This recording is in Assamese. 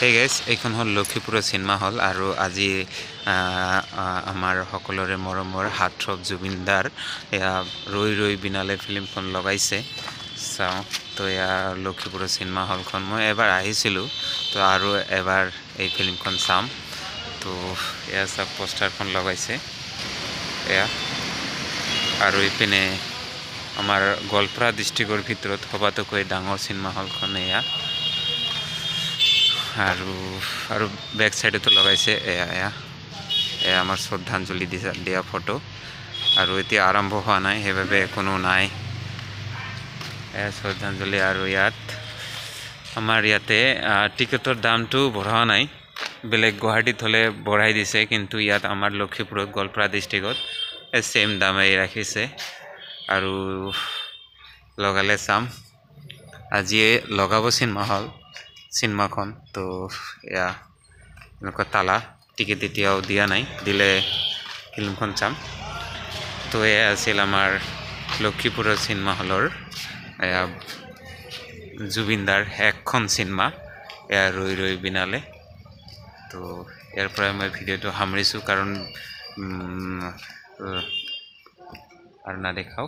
Hey guys, এইখন হল লক্ষীপুৰ সিনেমা হল আৰু আজি আমাৰ সকলোৰে মৰমৰ হাতৰক জুবিনদাৰ এয়া ৰৈ ৰৈ বিনালে ফিল্মখন লগাইছে চাও তো এয়া লক্ষীপুৰ সিনেমা হলখন মই এবাৰ আহিছিলো তো আৰু এবাৰ এই ফিল্মখন চাম তো এয়া সব পোষ্টাৰখন লগাইছে এয়া আৰু ইপিনে আমাৰ গোৱালপাৰা ডিস্ট্ৰিক্টৰ ভিতৰত সবাতোকৈ ডাঙৰ সিনেমা হলখন এয়া আৰু ব্যাক সাইডে তো লগাইছে এয়া আমাৰ শ্ৰদ্ধাঞ্জলি দিয়া ফটো আৰু এতিয়া আৰম্ভ হোৱা নাই হেভাবে কোনো নাই শ্ৰদ্ধাঞ্জলি আৰু ইয়াত আমাৰ ইয়াতে টিকেটৰ দামটো বঢ়োৱা নাই বেলেগ গুৱাহাটীত হলে বঢ়াই দিছে কিন্তু ইয়াত আমাৰ লক্ষীপুৰত গোৱালপাৰা ডিস্ট্ৰিক্টত সেম দামেই ৰাখিছে আৰু লগালে চাম আজি লগাব সিনেমাখন তো এয়া এনেকুৱা তালা টিকেট এতিয়াও দিয়া নাই দিলে ফিল্মখন চাম তো এয়া আছিল আমাৰ লক্ষীপুৰৰ সিনেমা হলৰ এয়া জুবিনদাৰ এখন সিনেমা এয়া ৰৈ ৰৈ বিনালে তো ইয়াৰ পৰা মই ভিডিঅ'টো সামৰিছো কাৰণ আৰু না দেখাও